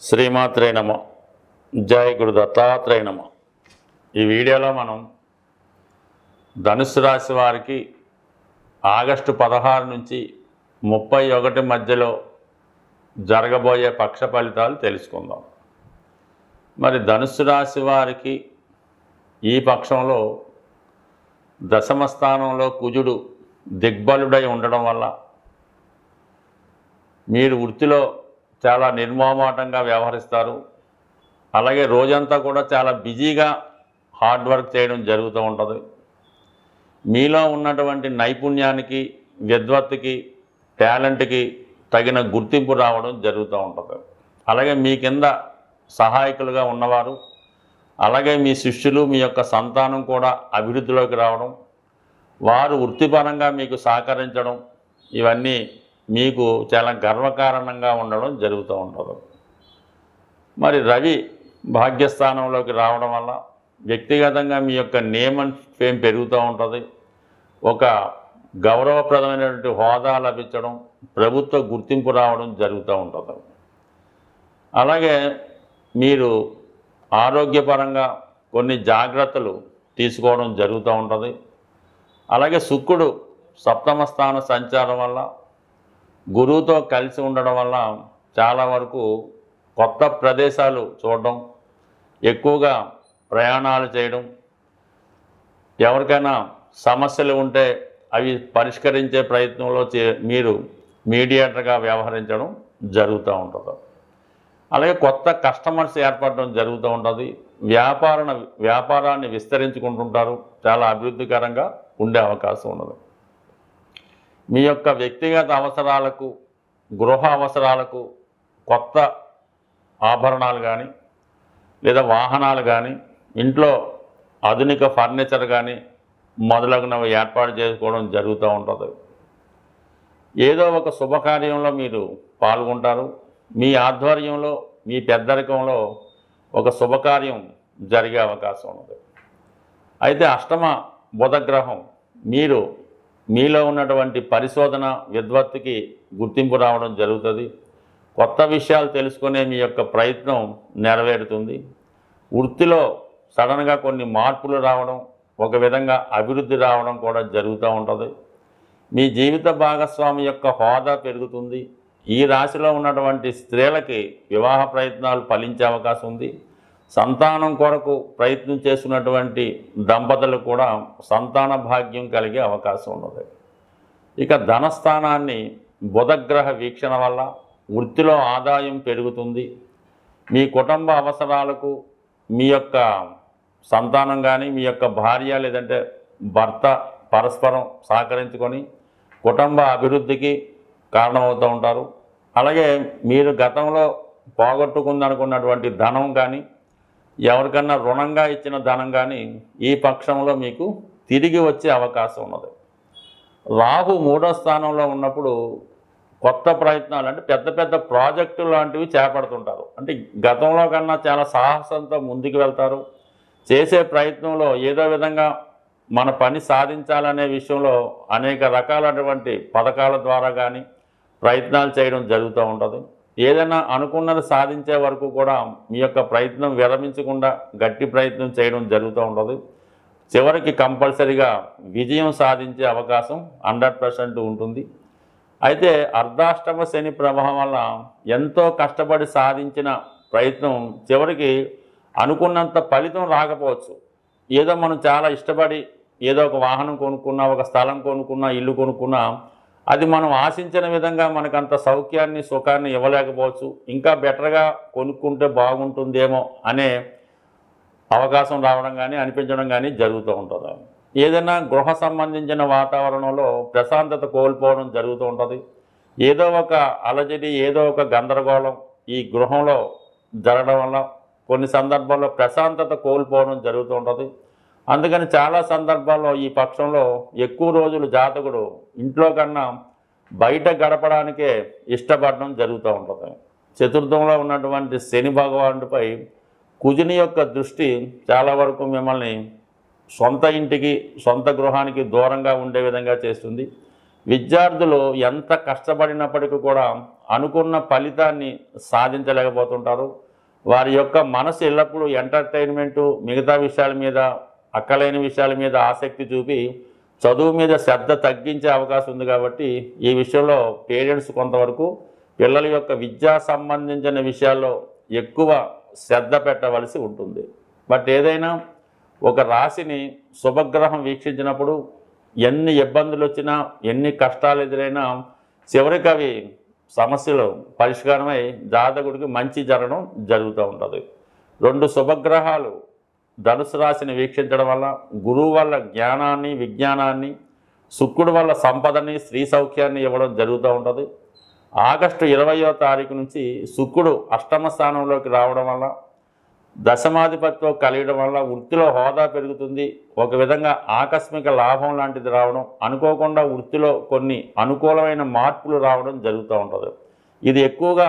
శ్రీమాత్రే నమ. జై గురు దత్తాత్రేయ నమ. ఈ వీడియోలో మనం ధనుస్సు రాశి వారికి ఆగస్టు 16 నుంచి 31 మధ్యలో జరగబోయే పక్ష ఫలితాలు తెలుసుకుందాం. మరి ధనుస్సు రాశి వారికి ఈ పక్షంలో దశమ స్థానంలో కుజుడు దిగ్బలుడై ఉండడం వల్ల మీరు వృత్తిలో చాలా నిర్మోహమాటంగా వ్యవహరిస్తారు. అలాగే రోజంతా కూడా చాలా బిజీగా హార్డ్ వర్క్ చేయడం జరుగుతూ ఉంటుంది. మీలో ఉన్నటువంటి నైపుణ్యానికి, విద్వత్తుకి, టాలెంట్కి తగిన గుర్తింపు రావడం జరుగుతూ ఉంటుంది. అలాగే మీ కింద సహాయకులుగా ఉన్నవారు, అలాగే మీ శిష్యులు, మీ యొక్క సంతానం కూడా అభివృద్ధిలోకి రావడం, వారు వృత్తిపరంగా మీకు సహకరించడం, ఇవన్నీ మీకు చాలా గర్వకారణంగా ఉండడం జరుగుతూ ఉంటుంది. మరి రవి భాగ్యస్థానంలోకి రావడం వల్ల వ్యక్తిగతంగా మీ యొక్క నేమ్ అండ్ ఫేమ్ పెరుగుతూ ఉంటుంది. ఒక గౌరవప్రదమైనటువంటి హోదా లభించడం, ప్రభుత్వ గుర్తింపు రావడం జరుగుతూ ఉంటుంది. అలాగే మీరు ఆరోగ్యపరంగా కొన్ని జాగ్రత్తలు తీసుకోవడం జరుగుతూ ఉంటుంది. అలాగే శుక్రుడు సప్తమ స్థాన సంచారం వల్ల, గురువుతో కలిసి ఉండడం వల్ల చాలా వరకు కొత్త ప్రదేశాలు చూడడం, ఎక్కువగా ప్రయాణాలు చేయడం, ఎవరికైనా సమస్యలు ఉంటే అవి పరిష్కరించే ప్రయత్నంలో మీరు మీడియేటర్గా వ్యవహరించడం జరుగుతూ ఉంటుంది. అలాగే కొత్త కస్టమర్స్ ఏర్పడడం జరుగుతూ ఉంటుంది. వ్యాపారాన్ని విస్తరించుకుంటుంటారు. చాలా అభివృద్ధికరంగా ఉండే అవకాశం ఉన్నది. మీ యొక్క వ్యక్తిగత అవసరాలకు, గృహ అవసరాలకు కొత్త ఆభరణాలు కానీ, లేదా వాహనాలు కానీ, ఇంట్లో ఆధునిక ఫర్నిచర్ కానీ మొదలగునవి ఏర్పాటు చేసుకోవడం జరుగుతూ ఉంటుంది. ఏదో ఒక శుభకార్యంలో మీరు పాల్గొంటారు. మీ ఆధ్వర్యంలో, మీ పెద్దరికంలో ఒక శుభకార్యం జరిగే అవకాశం ఉన్నది. అయితే అష్టమ బుధగ్రహం మీలో ఉన్నటువంటి పరిశోధన, విద్వత్తుకి గుర్తింపు రావడం జరుగుతుంది. కొత్త విషయాలు తెలుసుకునే మీ యొక్క ప్రయత్నం నెరవేరుతుంది. వృత్తిలో సడన్గా కొన్ని మార్పులు రావడం, ఒక విధంగా అభివృద్ధి రావడం కూడా జరుగుతూ ఉంటుంది. మీ జీవిత భాగస్వామి యొక్క హోదా పెరుగుతుంది. ఈ రాశిలో ఉన్నటువంటి స్త్రీలకి వివాహ ప్రయత్నాలు ఫలించే అవకాశం ఉంది. సంతానం కొరకు ప్రయత్నం చేస్తున్నటువంటి దంపతులు కూడా సంతాన భాగ్యం కలిగే అవకాశం ఉన్నది. ఇక ధనస్థానాన్ని బుధగ్రహ వీక్షణ వల్ల వృత్తిలో ఆదాయం పెరుగుతుంది. మీ కుటుంబ అవసరాలకు మీ యొక్క సంతానం కానీ, మీ యొక్క భార్య లేదంటే భర్త పరస్పరం సహకరించుకొని కుటుంబ అభివృద్ధికి కారణమవుతూ ఉంటారు. అలాగే మీరు గతంలో పోగొట్టుకుందనుకున్నటువంటి ధనం కానీ, ఎవరికన్నా రుణంగా ఇచ్చిన ధనం కానీ ఈ పక్షంలో మీకు తిరిగి వచ్చే అవకాశం ఉన్నది. రాహు 3వ స్థానంలో ఉన్నప్పుడు కొత్త ప్రయత్నాలు, అంటే పెద్ద పెద్ద ప్రాజెక్టులు లాంటివి చేపడుతుంటారు. అంటే గతంలో కన్నా చాలా సాహసంతో ముందుకు వెళ్తారు. చేసే ప్రయత్నంలో ఏదో విధంగా మన పని సాధించాలనే విషయంలో అనేక రకాలైనటువంటి పథకాల ద్వారా కానీ ప్రయత్నాలు చేయడం జరుగుతూ ఉంటుంది. ఏదైనా అనుకున్నది సాధించే వరకు కూడా మీ యొక్క ప్రయత్నం విరమించకుండా గట్టి ప్రయత్నం చేయడం జరుగుతూ ఉంటుంది. చివరికి కంపల్సరీగా విజయం సాధించే అవకాశం 100% ఉంటుంది. అయితే అర్ధాష్టమ శని ప్రభావం వల్ల ఎంతో కష్టపడి సాధించిన ప్రయత్నం చివరికి అనుకున్నంత ఫలితం రాకపోవచ్చు. ఏదో మనం చాలా ఇష్టపడి ఏదో ఒక వాహనం కొనుక్కున్నా, ఒక స్థలం కొనుక్కున్నా, ఇల్లు కొనుక్కున్నా, అది మనం ఆశించిన విధంగా మనకంత సౌఖ్యాన్ని, సుఖాన్ని ఇవ్వలేకపోవచ్చు. ఇంకా బెటర్గా కొనుక్కుంటే బాగుంటుందేమో అనే అవకాశం రావడం కానీ, అనిపించడం కానీ జరుగుతూ ఉంటుంది. ఏదైనా గృహ సంబంధించిన వాతావరణంలో ప్రశాంతత కోల్పోవడం జరుగుతూ ఉంటుంది. ఏదో ఒక అలజడి, ఏదో ఒక గందరగోళం ఈ గృహంలో జరగడం వల్ల కొన్ని సందర్భాల్లో ప్రశాంతత కోల్పోవడం జరుగుతూ ఉంటుంది. అందుకని చాలా సందర్భాల్లో ఈ పక్షంలో ఎక్కువ రోజులు జాతకుడు ఇంట్లో కన్నా బయట గడపడానికే ఇష్టపడడం జరుగుతూ ఉంటుంది. చతుర్థంలో ఉన్నటువంటి శని భగవానుడిపై కుజుని యొక్క దృష్టి చాలా వరకు మిమ్మల్ని సొంత ఇంటికి, సొంత గృహానికి దూరంగా ఉండే విధంగా చేస్తుంది. విద్యార్థులు ఎంత కష్టపడినప్పటికీ కూడా అనుకున్న ఫలితాన్ని సాధించలేకపోతుంటారు. వారి యొక్క మనసు ఎల్లప్పుడూ ఎంటర్టైన్మెంటు, మిగతా విషయాల మీద, అక్కలేని విషయాల మీద ఆసక్తి చూపి చదువు మీద శ్రద్ధ తగ్గించే అవకాశం ఉంది. కాబట్టి ఈ విషయంలో పేరెంట్స్ కొంతవరకు పిల్లల యొక్క విద్యా సంబంధించిన విషయాల్లో ఎక్కువ శ్రద్ధ పెట్టవలసి ఉంటుంది. బట్ ఏదైనా ఒక రాశిని శుభగ్రహం వీక్షించినప్పుడు ఎన్ని ఇబ్బందులు వచ్చినా, ఎన్ని కష్టాలు ఎదురైనా చివరికి అవి సమస్యలు పరిష్కారమై జాతకుడికి మంచి జరగడం జరుగుతూ ఉంటుంది. 2 శుభగ్రహాలు ధనుసు రాశిని వీక్షించడం వల్ల గురువు వల్ల జ్ఞానాన్ని, విజ్ఞానాన్ని, శుక్రుడు వల్ల సంపదని, స్త్రీ సౌఖ్యాన్ని ఇవ్వడం జరుగుతూ ఉంటుంది. ఆగస్టు 20వ తారీఖు నుంచి శుక్రుడు అష్టమ స్థానంలోకి రావడం వల్ల దశమాధిపత్యం కలిగడం వల్ల వృత్తిలో హోదా పెరుగుతుంది. ఒక విధంగా ఆకస్మిక లాభం లాంటిది రావడం, అనుకోకుండా వృత్తిలో కొన్ని అనుకూలమైన మార్పులు రావడం జరుగుతూ ఉంటుంది. ఇది ఎక్కువగా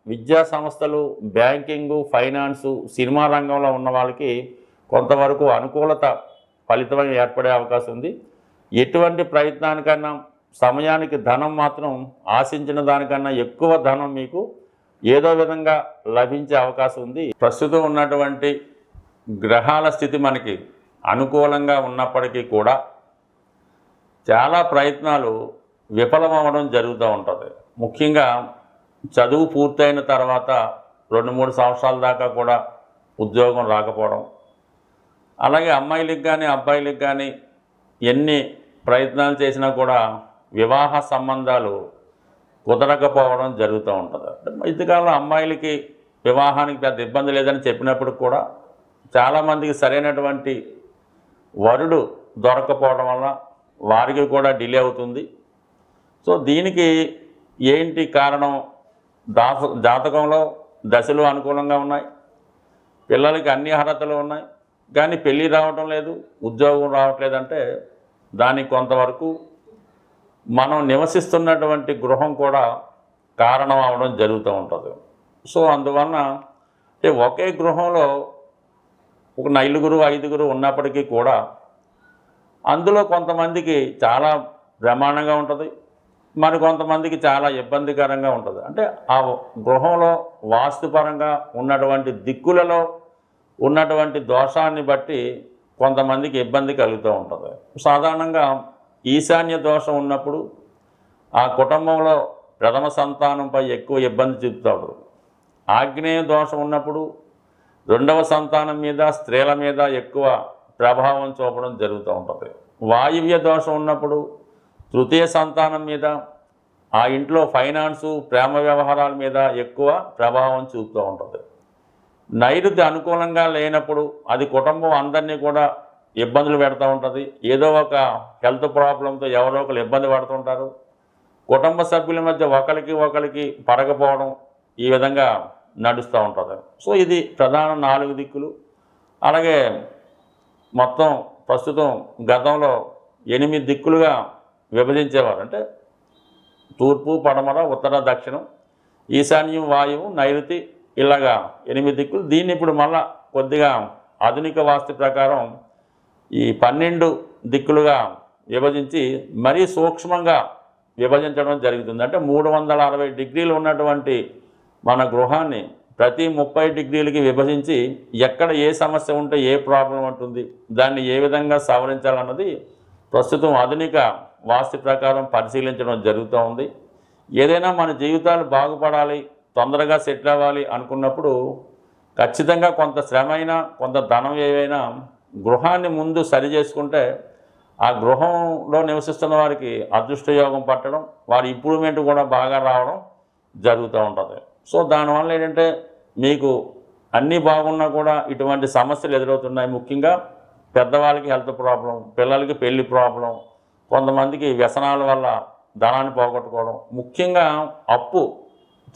విద్యా సంస్థలు, బ్యాంకింగు, ఫైనాన్సు, సినిమా రంగంలో ఉన్న వాళ్ళకి కొంతవరకు అనుకూలత ఫలితం ఏర్పడే అవకాశం ఉంది. ఎటువంటి ప్రయత్నానికన్నా సమయానికి ధనం మాత్రం ఆశించిన దానికన్నా ఎక్కువ ధనం మీకు ఏదో విధంగా లభించే అవకాశం ఉంది. ప్రస్తుతం ఉన్నటువంటి గ్రహాల స్థితి మనకి అనుకూలంగా ఉన్నప్పటికీ కూడా చాలా ప్రయత్నాలు విఫలమవడం జరుగుతూ ఉంటుంది. ముఖ్యంగా చదువు పూర్తయిన తర్వాత 2-3 సంవత్సరాల దాకా కూడా ఉద్యోగం రాకపోవడం, అలాగే అమ్మాయిలకు కానీ అబ్బాయిలకు కానీ ఎన్ని ప్రయత్నాలు చేసినా కూడా వివాహ సంబంధాలు కుదరకపోవడం జరుగుతూ ఉంటుంది. ఇంతకాలంలో అమ్మాయిలకి వివాహానికి పెద్ద ఇబ్బంది లేదని చెప్పినప్పుడు కూడా చాలామందికి సరైనటువంటి వరుడు దొరకపోవడం వల్ల వారికి కూడా డిలే అవుతుంది. సో దీనికి ఏంటి కారణం? జాతకంలో దశలు అనుకూలంగా ఉన్నాయి, పిల్లలకి అన్ని అర్హతలు ఉన్నాయి, కానీ పెళ్ళి రావటం లేదు, ఉద్యోగం రావట్లేదంటే దానికి కొంతవరకు మనం నివసిస్తున్నటువంటి గృహం కూడా కారణం అవడం జరుగుతూ ఉంటుంది. సో అందువలన ఒకే గృహంలో ఒక 4-5 ఉన్నప్పటికీ కూడా అందులో కొంతమందికి చాలా బ్రహ్మాండంగా ఉంటుంది, మరి కొంతమందికి చాలా ఇబ్బందికరంగా ఉంటుంది. అంటే ఆ గృహంలో వాస్తుపరంగా ఉన్నటువంటి దిక్కులలో ఉన్నటువంటి దోషాన్ని బట్టి కొంతమందికి ఇబ్బంది కలుగుతూ ఉంటుంది. సాధారణంగా ఈశాన్య దోషం ఉన్నప్పుడు ఆ కుటుంబంలో ప్రథమ సంతానంపై ఎక్కువ ఇబ్బంది చూపుతాడు. ఆగ్నేయ దోషం ఉన్నప్పుడు 2వ సంతానం మీద, స్త్రీల మీద ఎక్కువ ప్రభావం చూపడం జరుగుతూ ఉంటుంది. వాయువ్య దోషం ఉన్నప్పుడు తృతీయ సంతానం మీద, ఆ ఇంట్లో ఫైనాన్సు, ప్రేమ వ్యవహారాల మీద ఎక్కువ ప్రభావం చూపుతూ ఉంటుంది. నైరుతి అనుకూలంగా లేనప్పుడు అది కుటుంబం అందరినీ కూడా ఇబ్బందులు పెడుతూ ఉంటుంది. ఏదో ఒక హెల్త్ ప్రాబ్లంతో ఎవరో ఒకరు ఇబ్బంది పడుతుంటారు. కుటుంబ సభ్యుల మధ్య ఒకరికి పడకపోవడం ఈ విధంగా నడుస్తూ ఉంటుంది. సో ఇది ప్రధాన 4 దిక్కులు. అలాగే మొత్తం ప్రస్తుతం గతంలో 8 దిక్కులుగా విభజించేవారు. అంటే తూర్పు, పడమర, ఉత్తర, దక్షిణం, ఈశాన్యం, వాయువు, నైరుతి, ఇలాగా 8 దిక్కులు. దీన్ని ఇప్పుడు మళ్ళా కొద్దిగా ఆధునిక వాస్తు ప్రకారం ఈ 12 దిక్కులుగా విభజించి మరీ సూక్ష్మంగా విభజించడం జరుగుతుంది. అంటే 360 డిగ్రీలు ఉన్నటువంటి మన గృహాన్ని ప్రతి 30 డిగ్రీలకి విభజించి ఎక్కడ ఏ సమస్య ఉంటే ఏ ప్రాబ్లం ఉంటుంది, దాన్ని ఏ విధంగా సవరించాలన్నది ప్రస్తుతం ఆధునిక వాస్తు ప్రకారం పరిశీలించడం జరుగుతూ ఉంది. ఏదైనా మన జీవితాలు బాగుపడాలి, తొందరగా సెటిల్ అవ్వాలి అనుకున్నప్పుడు ఖచ్చితంగా కొంత శ్రమ అయినా, కొంత ధనం ఏవైనా గృహాన్ని ముందు సరి చేసుకుంటే ఆ గృహంలో నివసిస్తున్న వారికి అదృష్టయోగం పట్టడం, వారి ఇంప్రూవ్మెంట్ కూడా బాగా రావడం జరుగుతూ ఉంటుంది. సో దానివల్ల ఏంటంటే మీకు అన్నీ బాగున్నా కూడా ఇటువంటి సమస్యలు ఎదురవుతున్నాయి. ముఖ్యంగా పెద్దవాళ్ళకి హెల్త్ ప్రాబ్లం, పిల్లలకి పెళ్లి ప్రాబ్లం, కొంతమందికి వ్యసనాల వల్ల ధనాన్ని పోగొట్టుకోవడం, ముఖ్యంగా అప్పు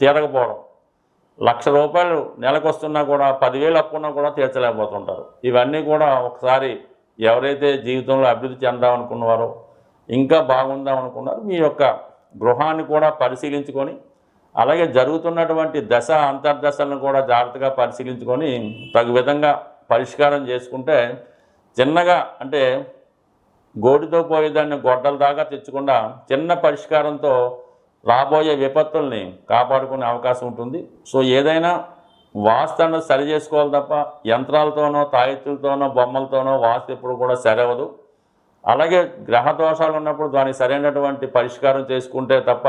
తీరకపోవడం. ₹1,00,000 నెలకు వస్తున్నా కూడా 10,000 అప్పున్నా కూడా తీర్చలేకపోతుంటారు. ఇవన్నీ కూడా ఒకసారి ఎవరైతే జీవితంలో అభివృద్ధి చెందామనుకున్నారో, ఇంకా బాగుందాం అనుకున్నారో మీ యొక్క గృహాన్ని కూడా పరిశీలించుకొని, అలాగే జరుగుతున్నటువంటి దశ అంతర్దశలను కూడా జాగ్రత్తగా పరిశీలించుకొని తగు విధంగా పరిష్కారం చేసుకుంటే చిన్నగా అంటే గోటితో పోయేదాన్ని గొడ్డల దాకా తెచ్చకుండా చిన్న పరిష్కారంతో రాబోయే విపత్తుల్ని కాపాడుకునే అవకాశం ఉంటుంది. సో ఏదైనా వాస్తు అన్నది సరి చేసుకోవాలి తప్ప యంత్రాలతోనో తాయెత్తులతోనో బొమ్మలతోనో వాస్తు ఎప్పుడు కూడా సరవదు. అలాగే గ్రహ దోషాలు ఉన్నప్పుడు దానికి సరైనటువంటి పరిష్కారం చేసుకుంటే తప్ప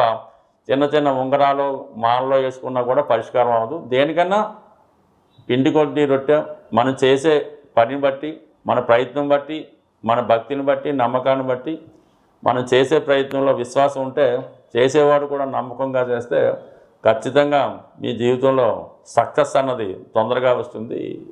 చిన్న చిన్న ఉంగరాలు మాలలో వేసుకున్నా కూడా పరిష్కారం అవ్వదు. దేనికన్నా పిండి కొద్ది రొట్టె మనం చేసే పనిని బట్టి, మన ప్రయత్నం బట్టి, మన భక్తిని బట్టి, నమ్మకాన్ని బట్టి మనం చేసే ప్రయత్నంలో విశ్వాసం ఉంటే చేసేవాడు కూడా నమ్మకంగా చేస్తే ఖచ్చితంగా మీ జీవితంలో సక్సెస్ అన్నది తొందరగా వస్తుంది.